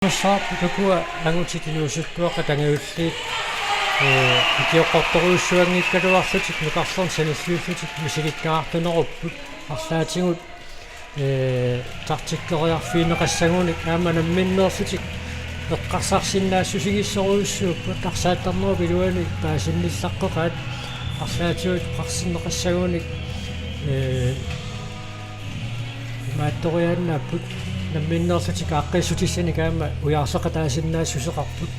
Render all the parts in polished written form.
Saap tukua angutitinuusuttuaqa tangiulliit ikioqqortoruussuanngikkaluarlutik nuqarlorn sanilluullutik misigikkaartunerupput арлаатигут тартиккориарфиинеқассагуник аама намминнеерлутик эққарсарсиннаассусигиссоруйуссууппут тарсааттарнеру пилуани паасинниллаққоқаат арлаатигут қарсиннеқассагуник маатториааннааппут намминнеерлутик ааққиссутиссани каама уяарсеқатаасиннаассусеқарпут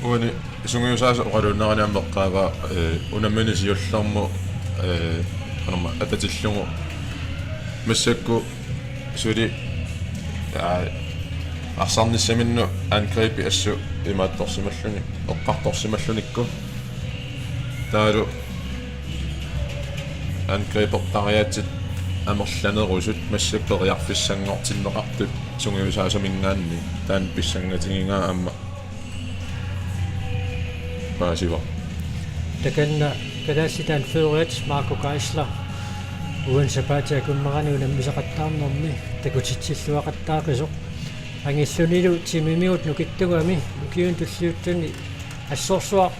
уани сунгиусааса оқалууннераниаммеққаава унамминисиуллэрму анама ататиллугу массакку сули арсарниссаминну ангрипи ассу имаатторсималлуни эққарторсималлуникку таалу ангрипертариаатит амерланерусут массакпериарфиссангортиннеқартут сунгиусаасамингаанни таан писсангатигингаа аама паасива таканна кадаасситаан феуриат Марко Кайслер уансапаатиа куммарани унаммисақаттаарнэрми такутитсиллуақаттаақисоқ ангиллунилу тимимиут нукиттугами нукиун туллиуттани ассорсуа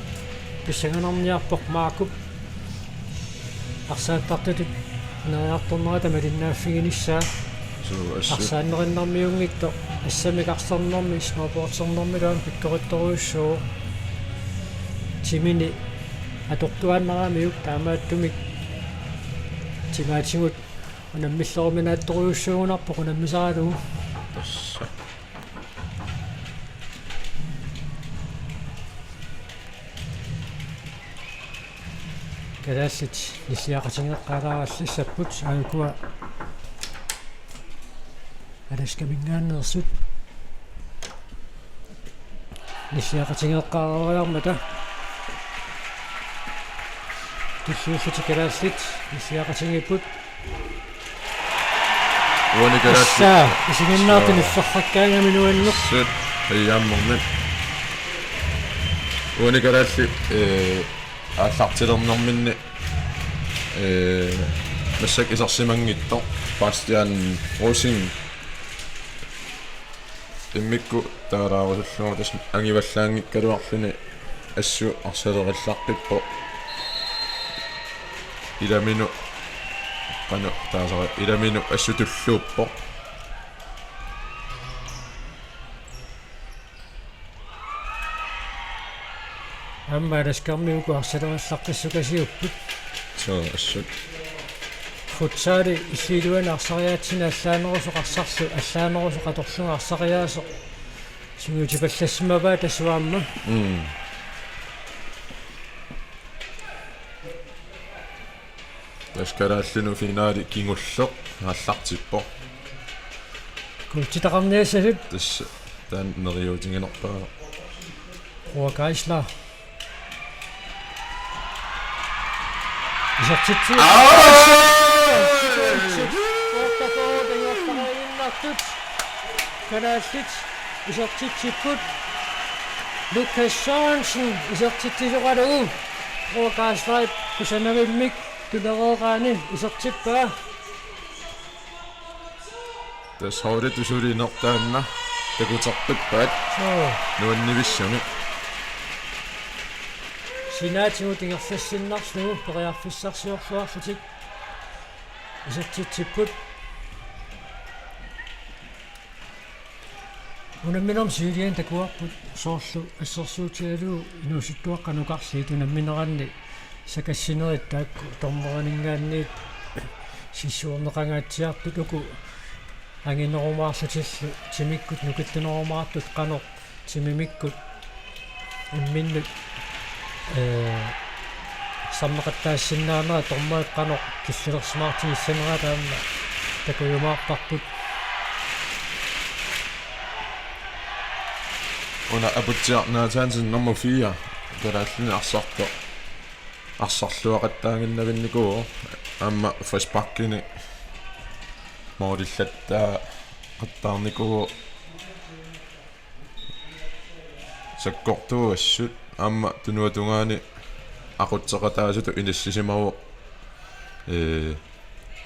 писсанганарниарпоқ маакуп арсааттартутут нариарторнера тамалиннааффигиниссаа арсааннериннармиунгитто ассамикарсарнэрми сноубордсернэрми лаан пиккоритторуйуссуу тимини атортуаннараамиук таамааттумик тимаатигут унаммиллеруминаатторуйуссуугунарпоқ унаммисаалугу тасса кадаассит нисиақатингеққалаараллиссаппут аакуа аласкамингааннерсут нисиақатингеққалаариармата туллууссути кадаассит нисиақатингиппут уани кадаассит исигиннаартини ффарраккаангаминуаннеқ сут айяаммернат уани кадаассит ааллартилернэрминни массак исарсимангитто Bastian Rosing иммикку таалаарусуллугу тас ангиваллаангиккалуарлуни ассу арсалерилларпиппо иламину qanu taasara ilaminu assutulluuppo амма раскармиуку арсалерилларписсукасиуппут соо ассут футсаали иллилуана арсариаатсина аллаанерусоқарсарсу аллаанерусоқаторлунга арсариаасо сингутипаллассимаваа тассуаамма таскарааллину финаали кингуллеқ ааллартиппо култитақарниассасут тасса таан нериутингенерпаа Кайслер исертитси кадаассит исертитсиппут Lucas Sørensen исертитсисоқалугу Кайслер кусанавиммик тулереераани исертиппаа тас хоорит усулинертаанна такутерпиппаат нуаннивиссуни синаатигут ингерлассиннарслугу периарфиссарсиорлуарлутик исертитсиппут унамминерм сиулиан такуарпут соорлу ассерсуутигалуу инуусуттуаққанукарлиит унамминеранни сакассинерит таакку тормеранингаанниит сиссуорнеқангаатсиарпут уку ангинерумаарлутиллу тимиккут нукиттунерумаартут қанеқ тимимиккут имминнут саммеқаттаассиннаанера тормаат қанеқ киллерсмаартингиссанера таама такуйумаарпарпут уна апутсиарнаатаансин номер 4 тарааллини арсарто арсарлуақаттаангиннавинникуу аама фрисбаккини моодиллаттаа қаттаарникуу саккортуассут аама тунуатунгаани aqutseqataasut inassisimaru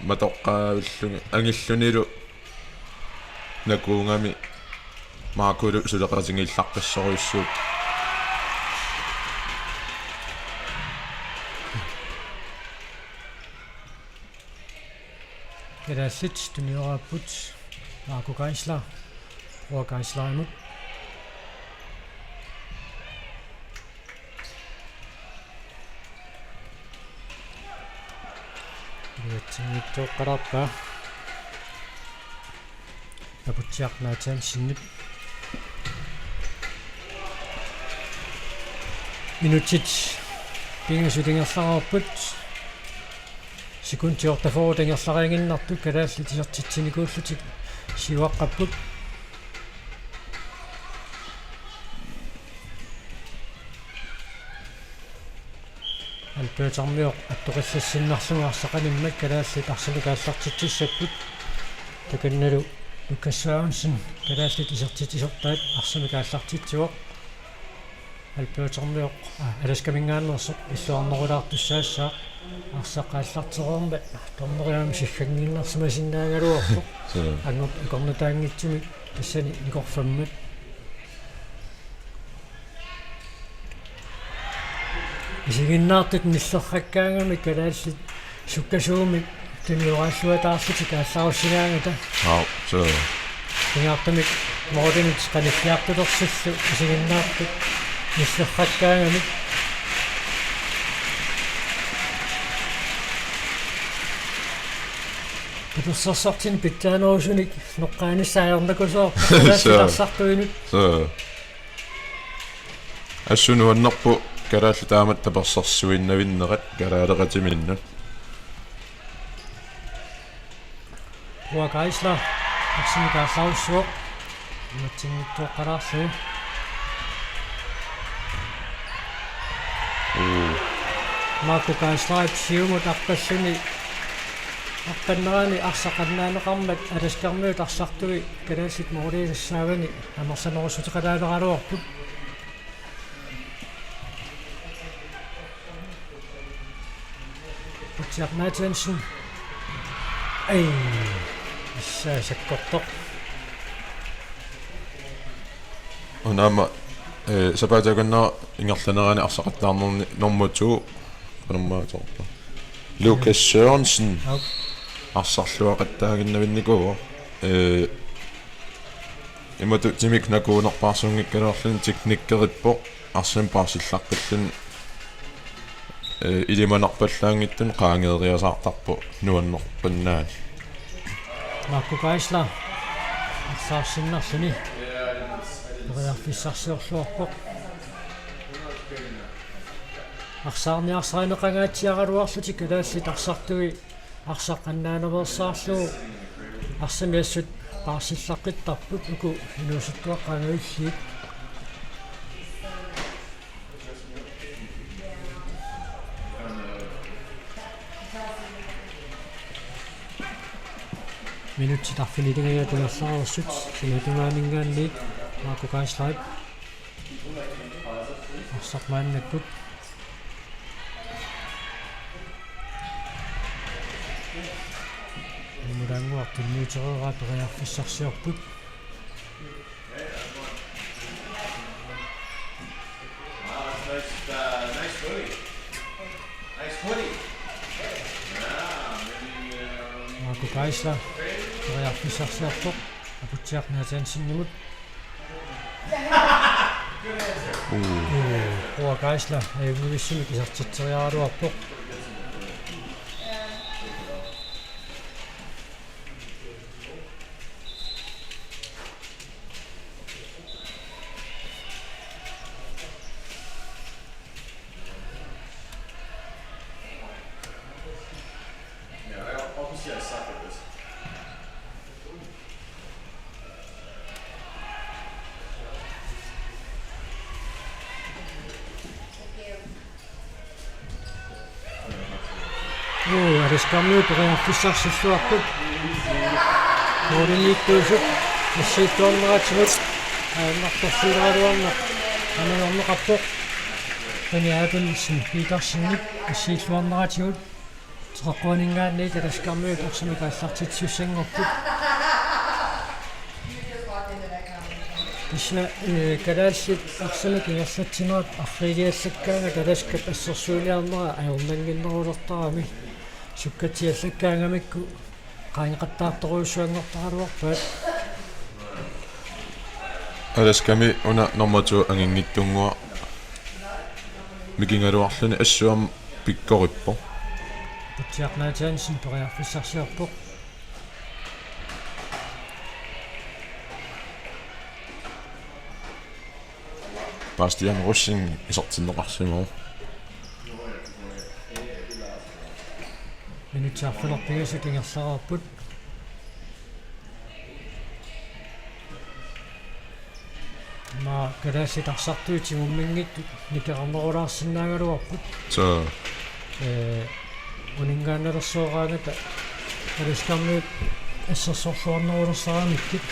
matoqqaavillungi angillunilu nakuungami маакулу сулеқатингиллаққиссоруйссуут Керассит туниорааппут маакукаисла руакаислаамут ятсингиттоққараппа апутсиарнаатаан синнип минутит пингасутингерлараарпут секунтиортафоорутингерларингиннарту калаалли тисертитсиникууллутик сиуаққаппут алпеутармиоқ аттоқиссассиннарлугаарсақаниммак калаалли тарсамикааллартитсиссаппут таканналу лукассаунсен калаалли тисертитисортаат арсамикааллартитсуоқ алпеутармиоқ аласкамингааннерсоқ иллуарнерулаартуссаассаа арсаққааллартеруарма торнериаами сиггангиннэрсимасиннаагалуарпоқ ангоп икорнутаангитсими тассани икорфаммат исигиннаартут ниллерраккаангами калаалли суккасууми тимиуааллуатаарлути каалларуссигаангата so ингаартамик моодинит каниффиартулерсуллу исигиннаартут ниллерраккаангами питуссарсартин питтаанерусуник ноққааниссаажорнакусоо калаалларсартуинут so ассунуаннерпу калаалли таамат таперсарсуиннавиннерат калаалеқатиминнут руакаисла арсимикаалларуссуоқ матсингиттоққараарлу маакукаислаат сиумут арпаллуни арпаннерани арсақаннаанеқармат аласкармиут арсартуи калааллит моолиисаавани амерсанерусутеқалаалералуарпут путсиарнаатиансин ай иссаасаккортоқ унаама сапаатакуннера ингерланерани арсақаттаарнерни нормутуу панаммааторпа Lucas Sørensen арсарлуақаттаагиннавинникуо имату тимикнакуунерпаарсунгиккалерлун техниккериппо арсам паарсилларпаллун илиманарпаллаангиттун qaangeeriasaartarpu nuannerpannaani маакукаисла арсаарсиннарлуни периарфиссарсиорлуарпоқ арсаарниарсаанеқангаатсиаралуарлути калааллит арсартуи арсаққаннааневерсаарлуу арсамиассут паарсиллаққиттарпут уку инуусуттуаққангаиллиит минутти тарфилитингиатулерлаарерсут синатугаанингаанниит маакукааслаат арсақмааннаккут мурангуартунниутерераа периарфиссарсиорпут маакукаисла периарфиссарсиорпоқ апутсиарнаатаансиннумут руакаисла аягнивиссими кисартитсериаралуарпоқ арискамиу периарфиссарсиллуарпут моориннииттуусут иссииттуарнератигут ааннарторсиилераалуарна анернеқарпоқ таниаапилсин питерсинник иссииллуарнератигут теққуанингаанни таласкармиу тарсимикааллартитсуссангорпут исна калааллит арсамик ингерлатсинерат аррилиаллаккаага каласкап ассерсуулиарнера аёрнангиннерулертарами суккатиаллаккаангамикку qaaniqattaartoruussuanngortarluarpaat аласками уна нормату ангингиттунгуа микингалуарлуни ассуам пиккориппо путиарнаатаансин периарфиссарсиарпоq Bastian Russing isartinneqarsimoo минутиарфилерпигасут ингерлараарпут ма калааситарсартуути муммингитту никеқарнерулаарсиннаагалуарпут så унингаанналерсуораангата алискарнуут ассерсорсуарнерулерсарамиккит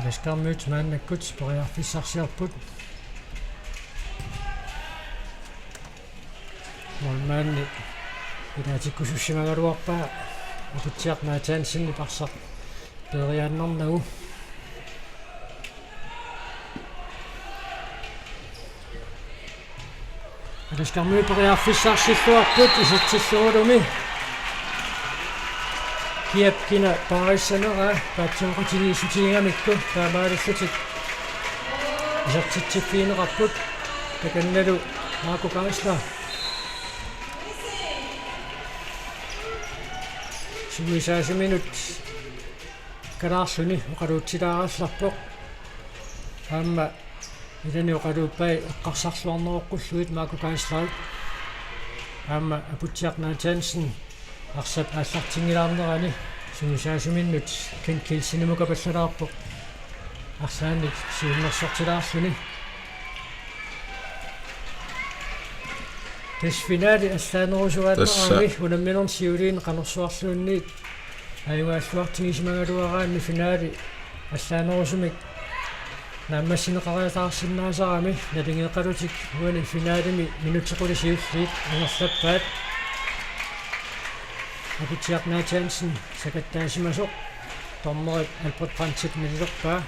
алискарнуут мааннаккут периарфиссарсиарпут молмаанни илаатиккусуссимагалуарпаа апутсиарнаатаансинни парсар периааннарнагу алискарнуут периарфиссарсиллуарпут исатсиллуулуми киапкина париссанера паатсуоқатигиисутигамикку таамаалуссутик исартитсиффиинеқарпут таканналу Марко Кайсла симисаасиминут караарсуни оқалуутсилаараалларпоқ аама илани оқалууппай эққарсарлуарнероққуллуит Марко Кайсла аама апутсиарнаатаансин арсап ааллартингилаарнерани симисаасиминнут килсинемука паллалаарпоқ арсаанник сиуннерсортилаарлуни тесфинаали аллаанерусугаатнерами унамминерн сиулиин канерсуарлуунниит аюгааллуартигисимагалуараанни финаали аллаанерусумик нааммассинеқариатаарсиннаасарами налингеқалутик уани финаалими минутеқулисиуллиит ингерлаппаат апутсиарнаатаансин сакаттаасимасоқ тормерит албрет прантит милерпаа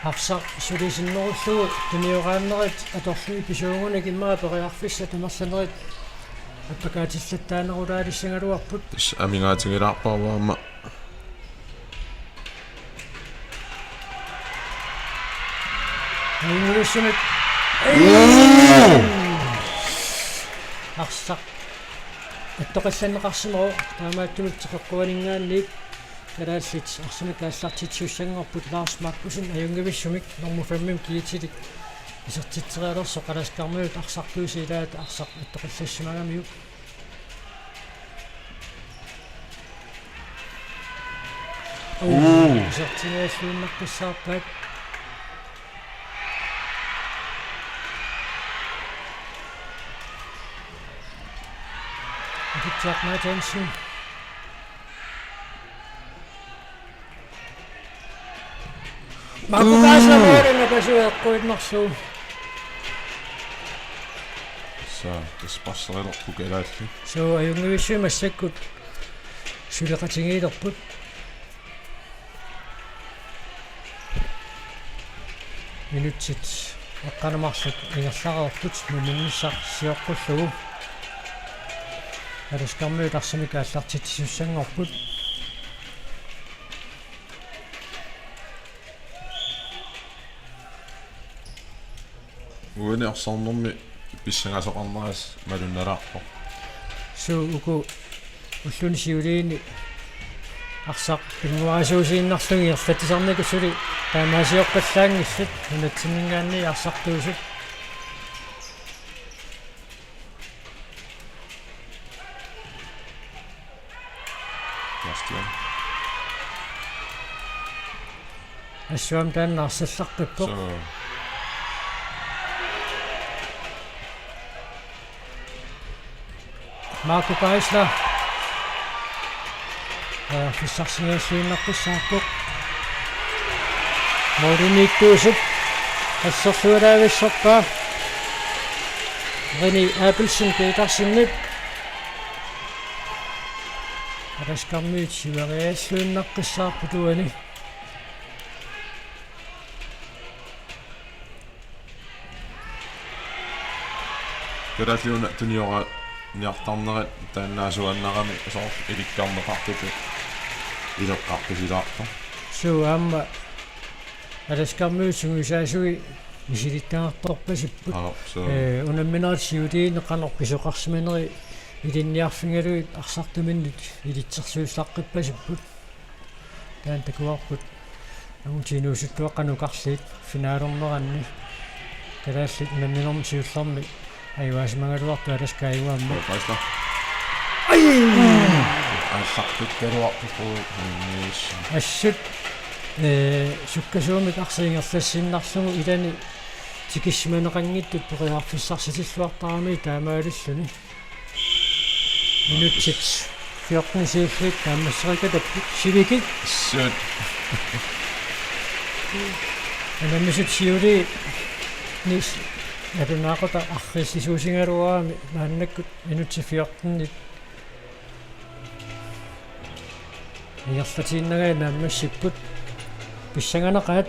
арсақ сулисиннеруллугу тумиорааннерит аторлуи писуугуна киммаа периарфисса тамерланерит аппакаатиллаттаанерулаалиссангалуарпут амингаатингилаарпааваама айнуссумик арсақ аттоқалланнеқарсимеру таамааттумик теққуалингаанниит калааллит арсумик ааллартитсуссангорпут Ларс Маркусин аюнгависсумик норму 5 киитилик исертитсериалерсо қаласкармуут арсартуусилаат арсақ аттоқаллассимагамиу исертинеаллуиннарпассаарпаат апутсиарнаатаансин Марко Кайсла морена пасуэққуитнэрсуу så таспассерилерпу калаалли соо аюнгависсуимассаккут сулеқатингиилерпут минутсит эққанамарлут ингерлареерпут муминнссар сиоққуллугу аласкармуут арсамик ааллартитсуссангорпут уинеорсарнэрми писсангасоқарнерас малунналаарпо суу уку уллуни сиулиини арсақ пингуаасуусииннарлуги ерлатисарникусули таамаасиорпаллаангиссат нунатсиннгаанни арсартуусут Bastian. ассуам тааннаарсалларпиппоқ Så Marco Geisler фиссарсингаассуиннарпуссаарпоқ модуниттуусуп ассерлуалаависсорпаа René Abelsen Petersenip араскармиит сивариассуиннаққиссаарпутуани Geralliuna tuniora niartarnerat taannaasuannarami soor ilikkaarneqartutu ileqqarpisilaarpa суаама араскармиит сунгусаасуи мисилиттаартоорпасиппут so унамминерат сиулиини qanor писоқарсиманери илинниарфингалуит арсартуминнут илитсерсуиллаққиппасиппут таан такуарпут агутинуусуттуа qanukарлиит финаалернеранни калааллит унамминерми сиуллерми аюасмагалуарту аласкааюаамма Geisler. Аллартуккалуарпу нис ассут суккасуумик арсиингерлассиннарлугу илани тикиссиманеқангиттут периарфиссарситиллуартарами таамаалуллуни минутсит 14 сииллит таамассерикатаппут сивики sødt анаммисут сиули нис надунақота аррисисуусингалуаами мааннаккут минутси 14 иерлатииннагаа нааммассиппут писсанганеқаат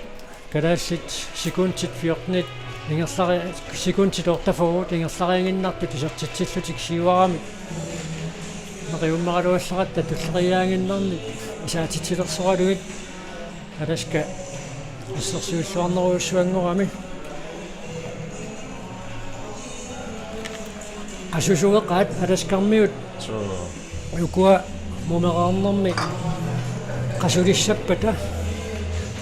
калааллит секундтит 14 ингерлари секундтит ортафорут ингерлариангиннартут исертитсиллутик сиуарами нериуммаралуалларатта туллериаангиннарни исаатитсилерсоралугит аласка иссерсуиллуарнеруйуссуангорами асусугеқаат аласкармиут så юкуа мумераарнэрми qasулиссаппата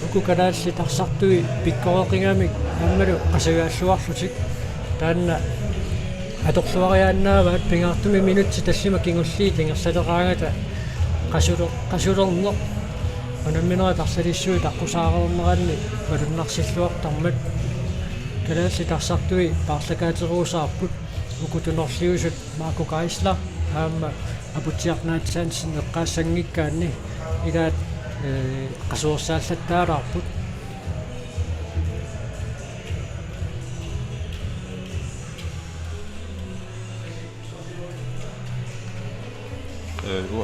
уку калаалли тарсартуи пиккореқингамик аммалу qasagaаллуарлутик таанна аторлуариааннааваат пингаартуми минутси тассима кингуллии тингерсалераангата qasулернер анамминера тарсалиссуи таққусаарернеранни валуннарсиллуартармат калаалли тарсартуи паарлакаатеруусаарпут укутунерлиусут Marco Geisler аама апутсиарнаатсаансин эққаассангиккаанни илаат qasuursaallataalаарput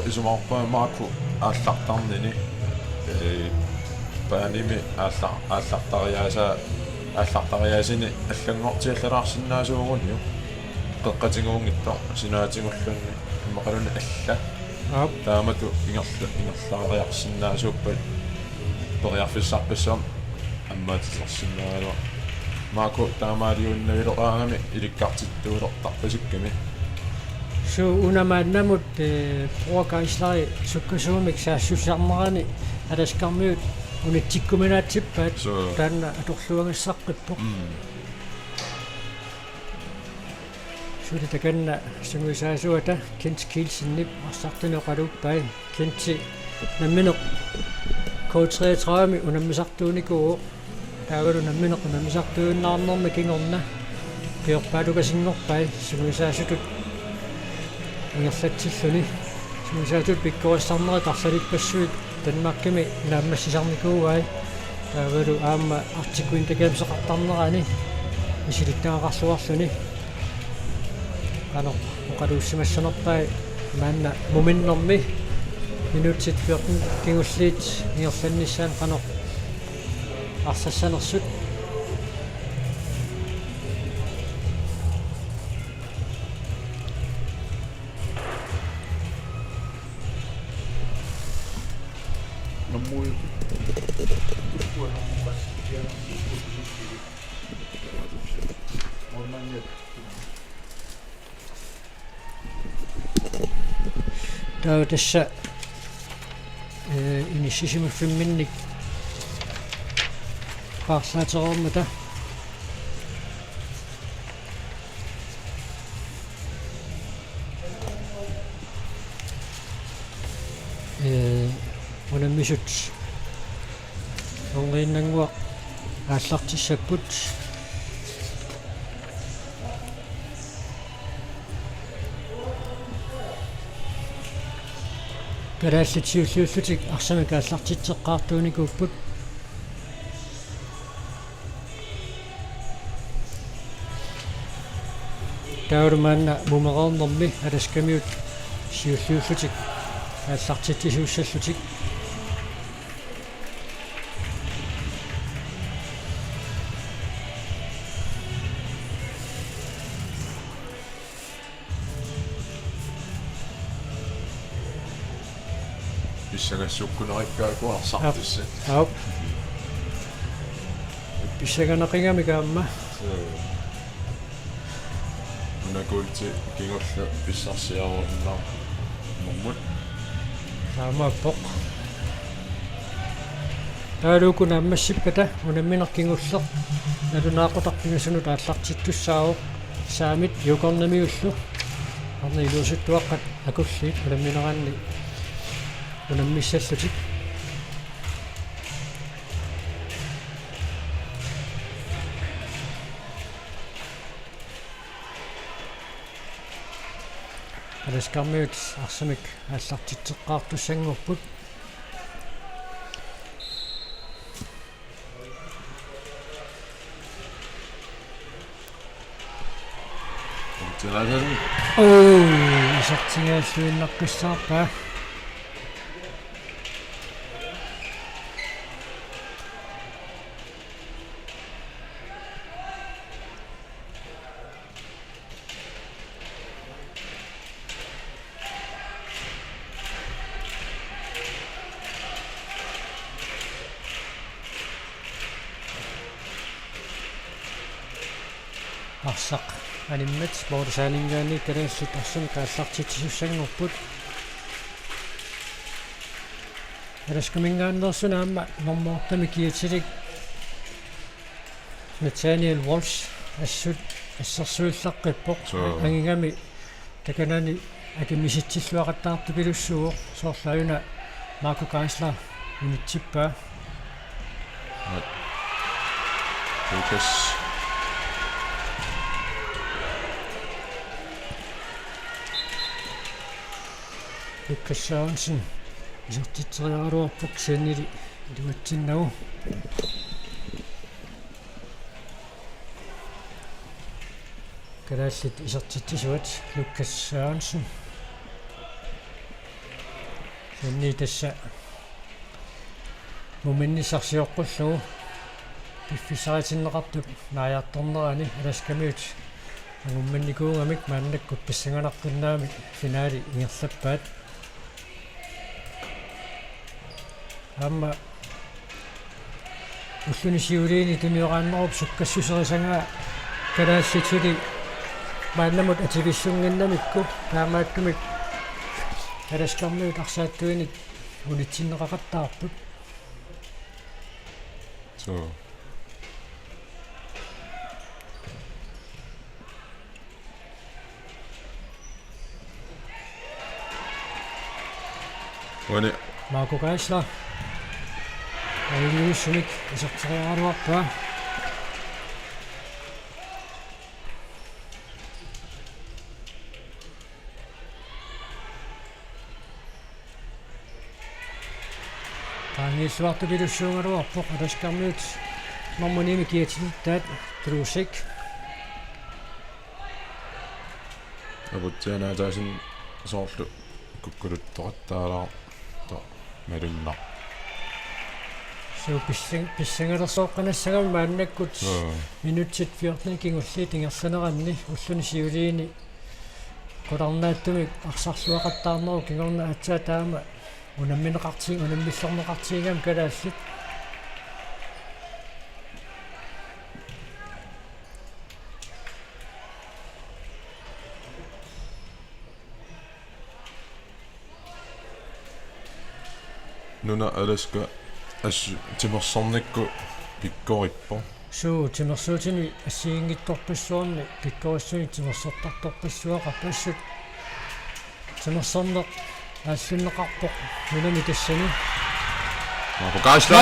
isumarpa Marco аллартарнини пааними аллартариаасини аллангортиаллараарсинаасуугунниу qeqqatinguungittor sinaatiнгуллунни иммақалуна алла таамату ингерлаариарсинаасууппат периарфиссарпассаам аммаатиллерсинаагалуа Marco таамаалиуннавилераангами иликкартиттуулертарпасикками су унамааннамут Pro Geisler суккасуумик саассуссаарнерани аласкармиут унитсиккуминаатсиппаат so таанна аторлуангассаққиппоқ сули таканна сунгусаасуата Kent Kielsenip арсартунеқалуппай Kenti намминеқ K33 унаммисартууникуу таавалу намминеқ наммисартууннаарнерми кингорна пиорпаалукасингорпай сунгусаасутут ингерлатсиллуни сунгусаасут пиккориссарнери тарсалиппассуит танмаккими нааммассисарникууай таавалу аама артикуин такаамсеқартарнерани исилиттаагарлуарлуни ано оқалууссимассанерпай маанна муминнэрми минутсит 14 кингуллиит ингерланниссаан қано арсассанерсут наммуи таа тасса иниссисимуффимминник паарсаатерормата унаммисут онгииннангуа ааллартиссаппут карааллитсиуллууллутик арсами кааллартитсеққартууникууппут таурмаанна мумеқарнэрми аласкамиут сиуллууллутик ааллартитсисууссаллутик писсагассуккунериккаакуарсартусса ау писсаганақингами каама унакуути кингулла писсарсиарууннаа муммут таамааппоқ таалуукуна аммассиппата унамминеркингуллер налунаақутарпингасуну тааллартиттуссаавоқ саамит юкорнамиуллу арна илуусуттуаққат акуллиит унамминераанни унаммиссаллутик аласкармиут арсамик ааллартитсеққартуссангорпут тэнадэн исартингааллуиннаркуссаарпаа арсақ аниммат моорсаалингаани калаассут арсами кааллартитсуссангорпут аласкамингааннерсунаама нормоортами киатилик Nathaniel Walsh ассут ассерсуиллаққиппоқ ангигами таканани акимиситсиллуақаттаарту пилуссуо соорлаюна Марко Гайслер унитсиппаа Lucas Sørensen isartiteriaruarpuk saanili iluatsinnagu kalaallit isartitsisuat Lucas Sørensen sanni tassa muminnisarsiоққуллугу пиффисаатиннеқартук нааярторнерани аласкамиут агумманникуугамик мааннаккут писсанганарқиннаами финаали ингерлаппаат амма уллунисиулиини тумиорааннеруп суккассусерисангаа калаасситули мааннамут ативиссунгиннамикку таамааккумик аласкармиут арсааттуиник улитсиннеқақаттаарпут so when it Marco Geisler Ayusunik isarteriaruarpaa таангииллуарту пилуссуунгалуарпоқ аласкармиут нормуними киатилтаат трусик абутсиана таасин соорлу куккулуттоқаттаалаа то мерунна суу писсангалерсооққанассагам мааннаккут минутсит 14 кингулли тингерсанеранни уллуни сиулиини qolарнааттумик арсарлуақаттаарнеру кигорна атсаа таама унамминеқартиг унаммиллорнеқартигам калааллит nuna alaska timersornikku pikkorippo суу тимерсуутини ассигингитторписсуарни киккориссуни тимерсортарторписсуақарпассут тимерсорнеқ аассуннеқарпоқ нунами тассани Kaisla!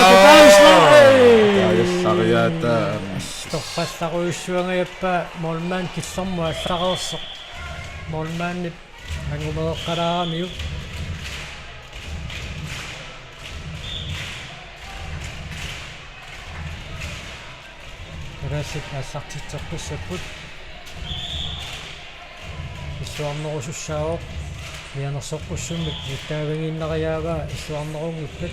торпалларуйуссуангаяппаа молмаан киллэрму аллареерсеқ молмааннип ангумеэққалаарамиу Расик ассартитсерписсаппут иллуарнерусуссаавоо мианерсоққуссуммик иттаавагииннариааваа иллуарнерунгиппат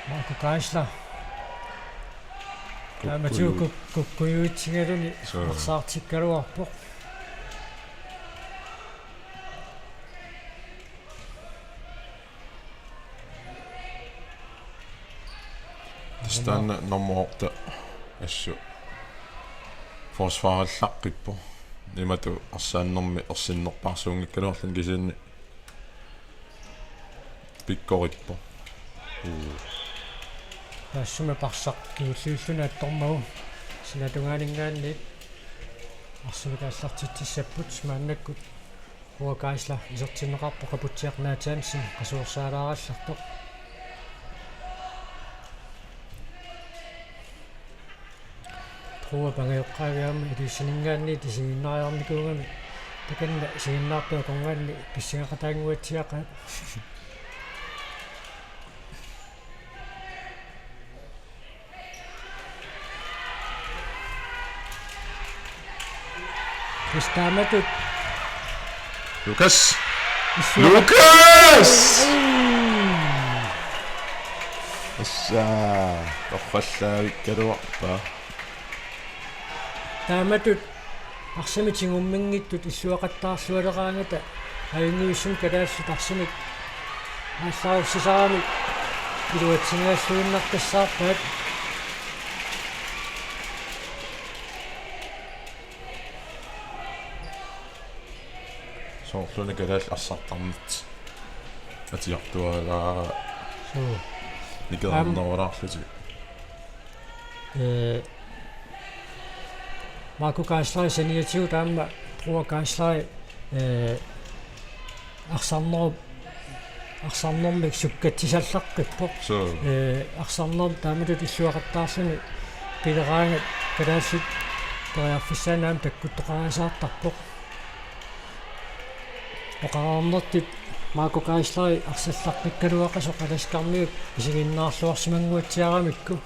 Marco Kaisla. Mathieu kukkujuitsigeruni arsaartikkaluarpoq. Stan nummerorta assu forsvaarallaqippo nimatu arsaannermi ersinnerparsuungikkaluarlun kisiinni pikkorippo Тассума парсақ киуллиуллуна аттормагу синатунгаанинггаанни арсуми тааллартитсаппут мааннаккут хуа Kaisla исертиннеқарпо қапутсиарнаатаанси қасуурсаалаараллартоқ хуа пангеоққавиарми илиссинингаанни тисигиннариарникуугами таканна сигиннаартуа конгаанни писсигақатаангуатсиақаа Istamatut Lucas! Lucas! Assa torfallaavиккалуарпа Тааматут арсамитингуммингиттут иллуақаттаарсуалераангата аюнгиуссум калаассу тарсимик ассаарсисарами илуатсингааллуиннартассаарпаат соорлуна калаал ассартарнит атиартуалаа суу никернерулаарлути Marco Kaisla саниатиу таама Pro Kaisla арсарнермик суккатсисаллаққиппо арсарнер тааматут иллуақаттаарсуни пилераанга калаассут тояффиссаанаам таккуттоқарасаартарпоқ оқарнертит Marco Kaisla арсаллаққиккалуақасо қаласкармиук исигиннаарлуарсимангуатсиарамикку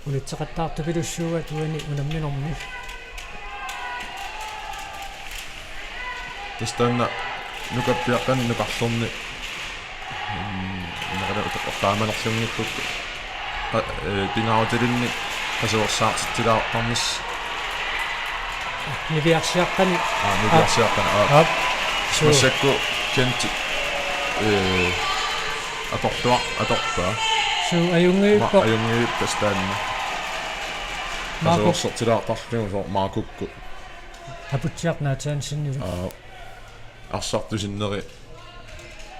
улитсеқаттаартупилуссууга туани унамминорми Тэстанна нукаппиаққан нукарлорни нагадаққааманерсиунгиккут пингаутилинни касуорсаартиттилаартарнис нивиарсиаққани нукарсиаққана сусакку кенти аторпаа суу аюнгииппо аюнгииппастаанна касуорсартилаартарлугу соо маакукку апутсиарнаатаансиннилу арсартусиннери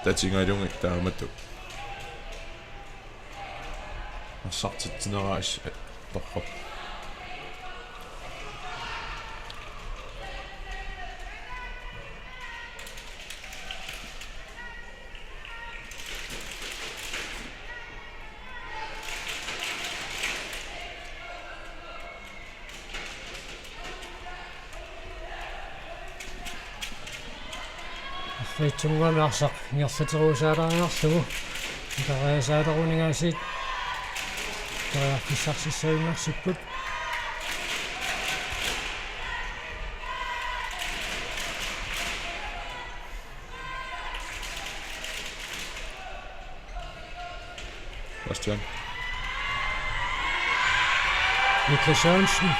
татингалунгик таамату арсартитсинераас торрап фейтсунгами арсақ нерсатеруусаалаариарлугу итариасаалерунингаасит тариарфиссарсиссаюннарсиппут Bastian Niklas Sørensen.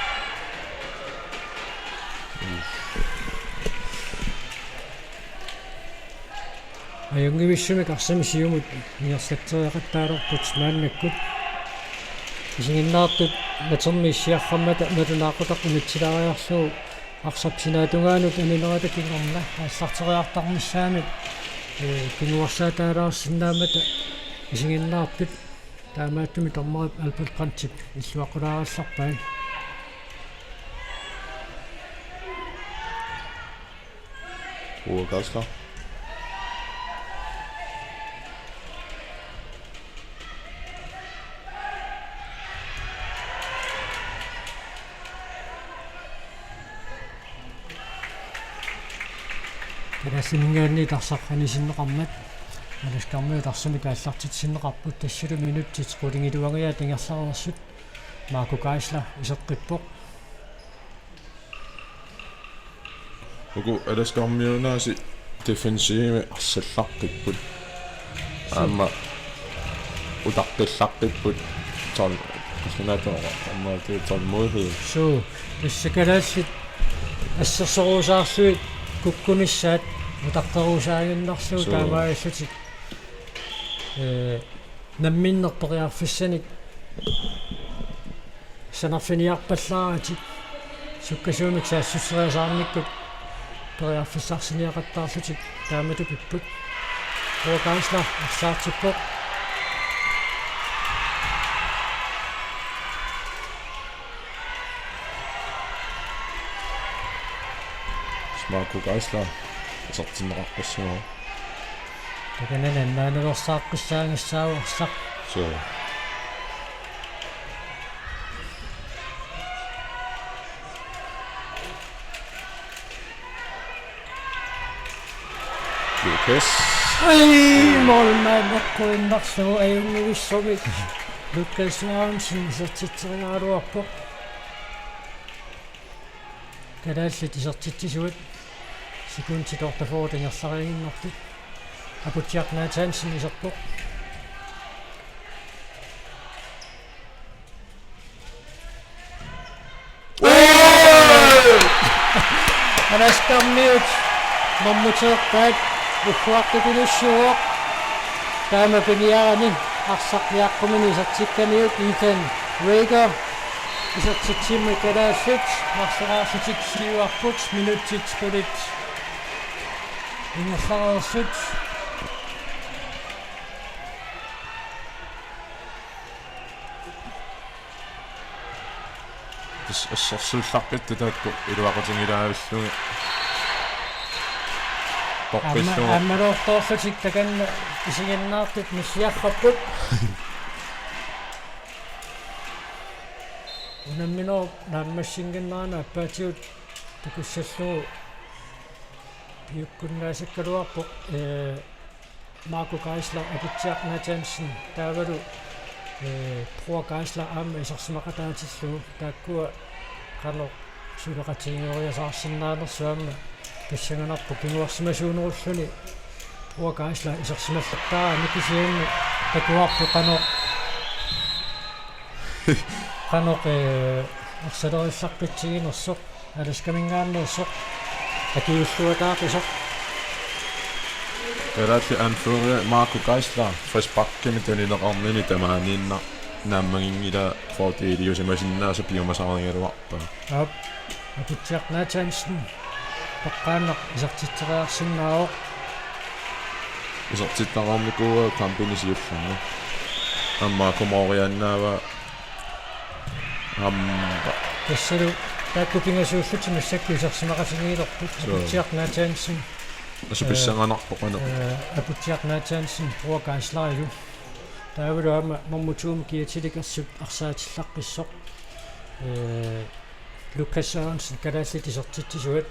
Ajungivissumik arsamisiumut niarsateriaqattaalorput maannakkut isingиннаартут натермииссиарраммата налунаақутақ умитсилариарсуу арсапсинааtunгаанут анинерата кингорна ассартериартармиссаамит кингуарсаатаалаарсиннаамата isingиннаартут таамааттуми тормарап алпалқантип иллуақулаарассарпаан Uergasler. Talassingaanni tarsaqanisиннеқармат аласкармиу тарсуми тааллартитсиннеқарпут тассулу минуттит qulingилуангиа тингерлаарерсут Марко Гайслер исеққиппоқ Ugu alaskarmiunaasi defensive arsallarqipпут аама utaqqillaqqipпут тон кисунаатоо аммаати тонмуухи су тассакалаассит ассерсоруусаарсуит куккунissaат утаққерусаагиннарсуу таамаассутик намминнерпериарфиссаник санарфиниарпаллааратик суккасуумик саассуссериасаарниккут периарфиссарсиниақаттаарлутик таамату пиппут Гайслер арсаартиппоқ Marco Geißler сартиннеқарпассуа такананан наанерсааққиссаангассаау арсақ so Lucas молмааннаққуиннарсуу аюнгивиссомик Lucas Sørensen сертитсериааруарпоқ калааллит исертитсисуат секундтитортафоотингерсарииннартут апутиарнаа Hansen исерпоқ анаскамниут моммутеэққаат ухуартукулуссуоқ таама пениаани арсақниаққумини исертикканиут Ethan Rager исертитсимми калааллут марсераасутик сиуарпут минуттит спулит ингерлаарерсут ассерсулларпит таакку илуақутингилаавиллуги тоққиллуга аммалоортоорлутик таканна исигиннаартут миссиарраппут унамминоо нааммассингиннаана аппаатиут такуссаллуу юккуннаасаккалуарпоқ Marco Geißler апутсиарнаа Hansen таавалу Pro Geißler аама исерсимақатаатиллуу тааккуа қано сулеқатигиориасаарсиннаанерсуамма пассанганарпу кингуарсимасуунеруллуни Pro Geißler исерсималлертаа никисианни такуарпу қано арсалерилларпитсигинерсоқ аласкамингааннерсоқ акиуллуатаақисоқ Erati anfører Marco Geißler frisk med den inderrammen i tamaaniinna nammangingila fortiiliusimasinnaasa piumasaaringaluarpa ап апутсиарнаа Hansen паққаанеқ исертитсериарсиннаавоқ isartittararmikuua kampinisiullarna amma komoriannaava hampa тассалу тааккупингасууллути массакку исерсимақасигиилерпут апутсиарнаа Hansen asupissанганарпоқано апутсиарнаа Hansen Pro Geißler ю таавалу аама мормутуум киатиликерсут арсаатиллаққиссоқ Lucas Sørensen калааллит исертитсисуат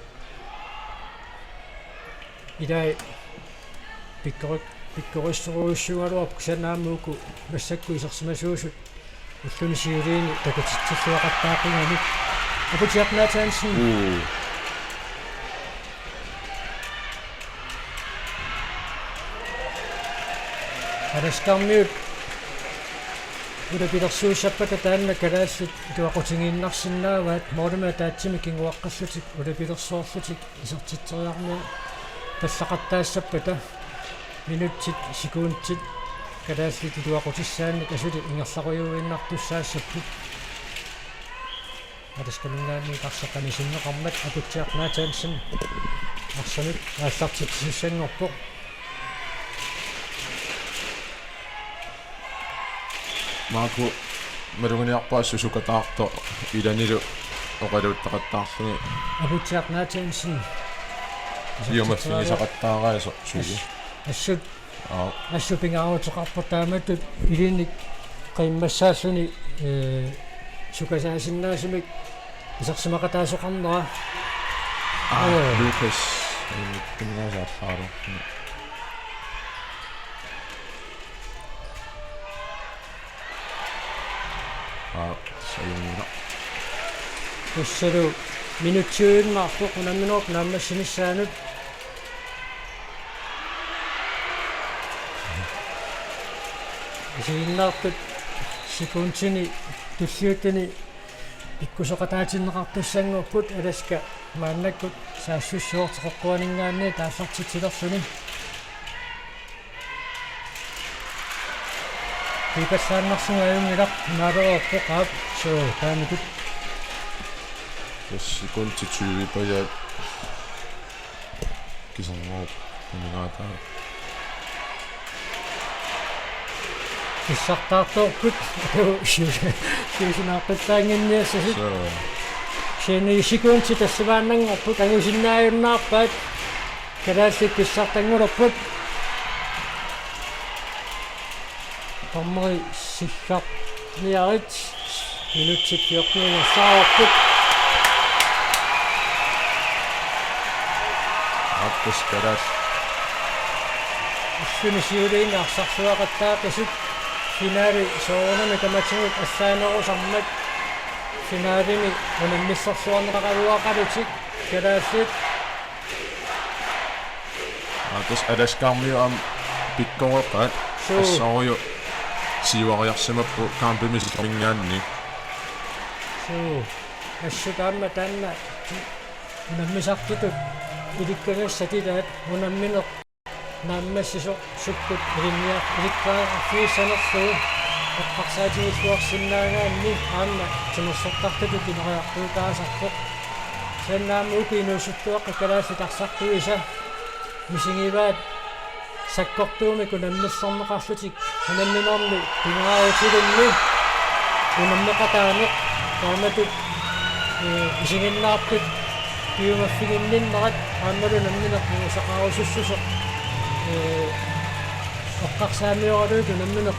идай пиккориссуруйуссугалуарпу санаамууку массакку исерсимасуусут уллунисиулиини такутитсиллуақаттаақингамик апутсиарнаа Hansen араскармиут улапилерсуусаппата таанна калаассит туақутингииннарсинааваат моолума таатсими кингуаққассутик улапилерсоорлутик исертитсериармиа таллақартаассаппата минутсит секундтит калаассит туақутиссаанни касули ингерларуйуиннартуссаассаппут атаскалунгаани тарсаққанисиннеқармат апутсиарнаатаансин арсанут ааллартитсуссангорпоқ Marco меругниарпаассу сукатаарто иланилу оқалуттақаттаарсуни апутсиарнаатаансин иомаффигисақаттаараасо суги ассут ассупингааутеқарпатааматут илиник қиммассаассуни сукасаасиннаасумик исерсимақатаасоқарнера Lucas пингаасаарлаару саюнга уссалу минутсуинмаарпоқ унамминооқ нааммассинissaанут исигиннаартут секундсини туссиуттани иккусоқатаатиннеқартуссангорпут аласка мааннаккут саассуссуортеқоққуанингаанни таассартитсилерсуни пикассааннарсунгаюнгилақ наалеорпоқаап соо таамикут секунти 20 пая кисангоо унигаатаа иссартаарторпут сиусинааққитсаангинниассасит сини секунти тассавааннангорпут ангусиннааюннаарпаат калаассик писсартангулерпут Tomri sikkert niarit minutsit 14 saarput аппускалаас issунисиулиин арсарсуақаттаақисут финаали соонами таматсигут ассаанерусармат финаалими унаммиссерсуарнеқаруақалутик калаассит атас аласкармиуам пиккоопаат ассаруйу сивариарсимаппу кампимисикорингаанни суу ассутаамма таанна унаммисартутут иликкагассатилаат унамминеқ нааммассисо суккут илинниа иликкаа фиисанерсуу эққарсаатигиллуарсиннаагаанни аама тимерсортартуту кинериарпуутаасарпоқ саннаама укинуусуттуаққа калаасситарсартуиса мисигиваат саккортууми кунаммиссорнеқарлутик ханамминорни пингаавутилунни унаммеқатаанеқ тааматут исигиннаарпут пиумаффигинниннерат аамалу намминеқ мусақарусуссусоқ оққарсаамиоралууту намминеқ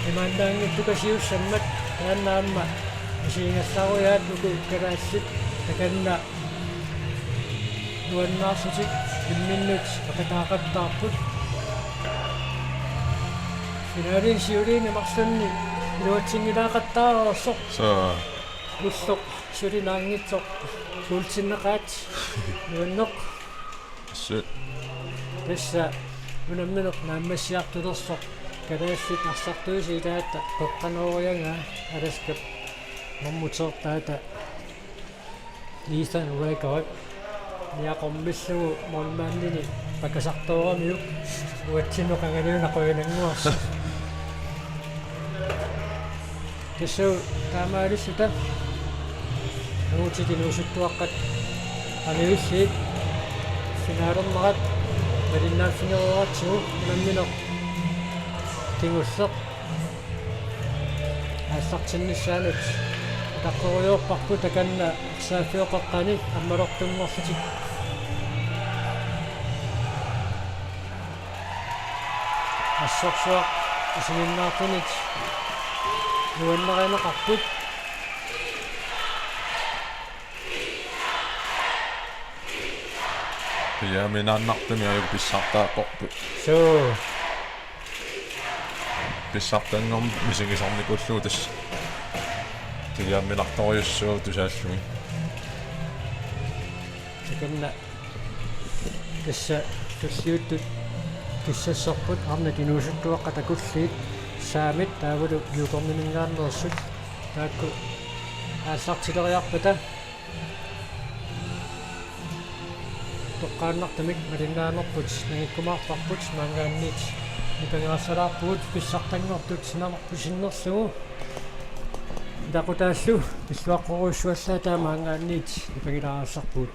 имаандаангиттукасиуссаммат тааннаамма исигингалларуяат нуку калаассит таканна нуаннаарсутик имминнут акатаақаттаарпут финалин сиулиин марсанни илуатсингилаақаттаарерсоқ саа луссоқ сулинаангитсоқ суултиннеқаат нуаннеқ сэ тасса унамминеқ нааммассиартулерсоқ калаассит арсартуиси илаата қоққаноорианга аласкап маммутеэртаата Ethan Record ниақормиллугу мормааннини пакасартоорамиу уатсинеқангалиунақуинангуарс тэсу таамаалиссута нуутитинуусуттуаққат аниуссиит финаалернерат малиннааффинеруаратсигу намминеқ тигуллеқ ассартиннissaанут таққориорпарпу таканна саафиоқаққани аммалортунгорлутик ассорсуақ исигиннаартунит нуаннериинеқарпут я минааннартами аю писсартааққорпу соо писсартангорм мисигисорникуллуу тас тиамминарторюссуу тусааллуги таканна тасса туссиуттут туссассорпут арна тинуусуттуаққа такуллиит saamit taavulu yuukornimingaannersut taakku aallartileriarpata toqqaannartamik malinaanerput nangikkumaarparput maangaanniit ipangaassalaarpugut pissartanngortut sinamarpusinnerlugu taqutaallu pilluaqqoruussuallaa taamaangaanniit ipangilaassarpuut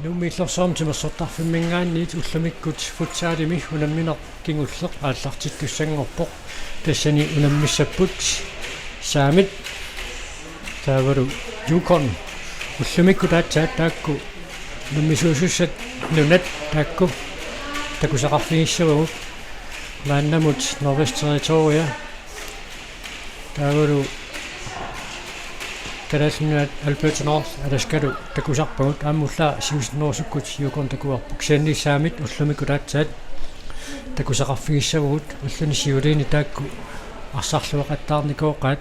Numillersoom timersortarfimmingaanniit ullamikkut futsaalimi unammineq kingulleq aallartikkussanngorpoq tassani unammissapput saamit taavalu Yukon ullamikku taatsaat taakku nummisuusussat nunat taakku takusaqarfigissavugut maannamut Norwest Territoria taavalu Kadasminat Alberta North alaskalu takusarpagut aamullaa siusnersukkut Yukon takuarpuk saanni saamit ullamikku taatsaat takusaqarfigissavugut ullani siuliini taakku arsarluaqattaarnikooqaat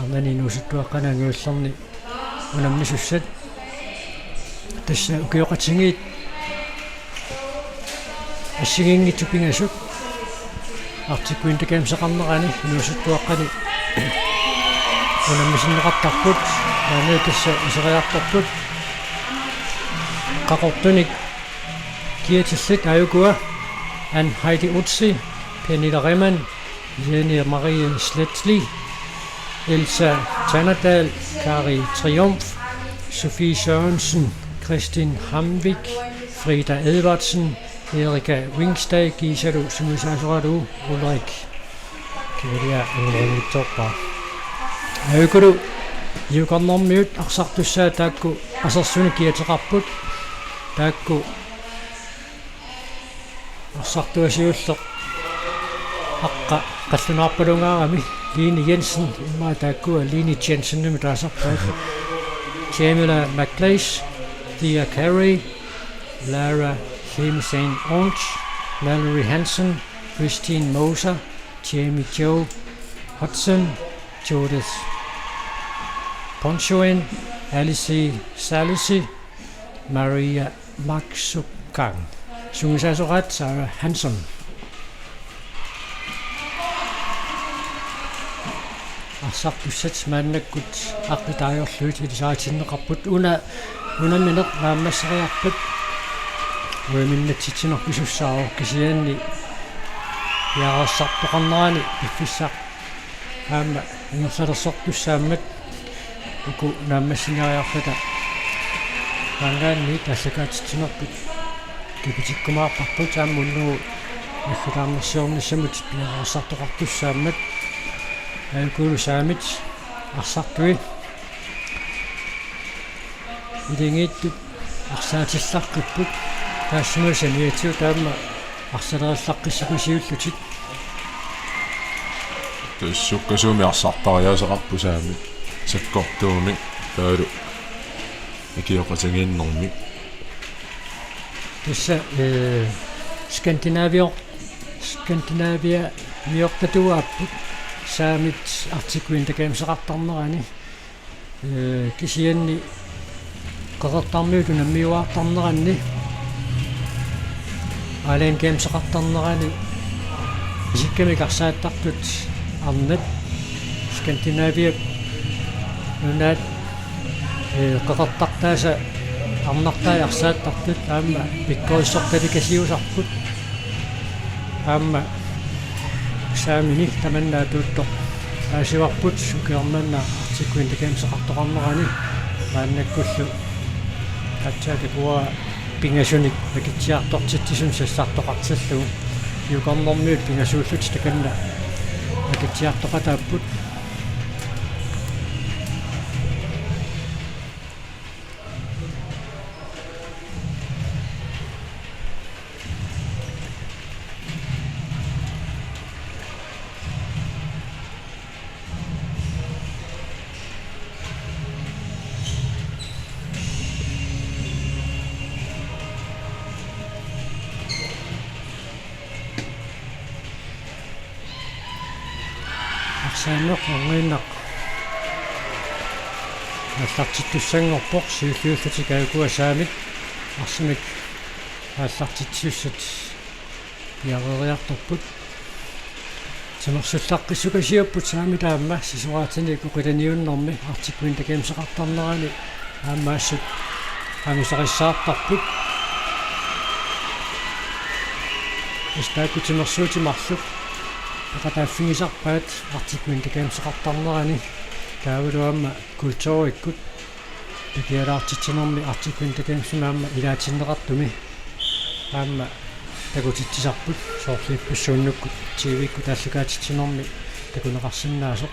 arnani nuusuttuaqqanaangiullerni unammissussat tassa ukioqatingiit ассигингитсупинgasuk артиккуин такаамсақарнерани nuusuttuaqqani унаммисиннеқартарпут наанаа тасса исериарторпут қақортуник киатиллит аюкуа ан Heidi Utsi Pernille Rehmann Jenny Marie Sletli Elsa Tannerdal Kari Triumf Sofie Sørensen Kristin Hamvik Frida Edvardsen Erika Wingstad Gisalu Simusasuradu Ulrik Kiria Ulrik Ayukuru yuuqarnermiut arsartussaa taakku asersuni kiateqarput taakku arsartuasiulleq aqqa qallunaarpalungaarami Line Jensen imma taakkua Line Jensen taasarpaat Jamila McLeish Thea Carey Lara Himsen Onch Valerie Hansen Christine Moser Jamie Joe Hudson Judith Ponchoen, Alice Salisi, Maria Maxukang, Sungisasurat Sarah Hanson. Arsartussat maannakkut aqpitaajorluut ilisaatinneqarput unammineq naammasseriarput uiminnatsitsinerpisussaaru kisianni yaarassartoqarnerani piffissaq aama ingersalersortussaammat uku naammassineriarfata maangaanni tassakaatitsinerput kipitikkumaarparput aammunnugu иллутаарнерсиорнissamut piarassartoqartussaammat ayukulu saamit arsartui ilingiittut арсаатилларкуппут таассимусаниатиу таама арсалериллаққиссакусиуллутит туссуккасууми арсартариасеқарпусаами саккортуумик таалу икиоқатагииннэрмик тусса Скандинавия миортатуааппут saamit artikuin takeemseqartarnerani kisianni qaqertarmiutuna miuaartarneranni aleen keemseqartarnerani isikkamik arsaattartut arnat Skandinavia nunaat qaqertartaasa arnartaai arsaattartut aama pikkoissortalikasiusarput аама саамини таманнаатуутто аасиварпут сукиорнанна артиккуин такаамсеқартоқарнерани мааннаккуллу атсаатакуа пингасуник акитсиартортитсисун сассартоқарталлугу юкорнэрмиут пингасууллут таканна акитсиартоқатааппут саанеқ онгиннақ аллартиттуссангорпоқ сиуллиуллутикаагуа саамит арсимик аллартитсиуссат яарериарторпут самерсуллаққиссукасиуппут саами таамма сисуаатини кукиланиуннэрми артиккуин такаамсеқартарнерани аамаассут амисариссаартарпут истаакутимерсуутимарлук акатааффигисарпаат артиккуин такаамсеқартарнерани таавалуамма культууриккут такиалаартитсинерми артиккуин такаамсимаама илаатиннеқартуми аама такутитсисарпут соорлииппуссууннуккут тивикку тааллукаатитсинерми такунеқарсинаасоқ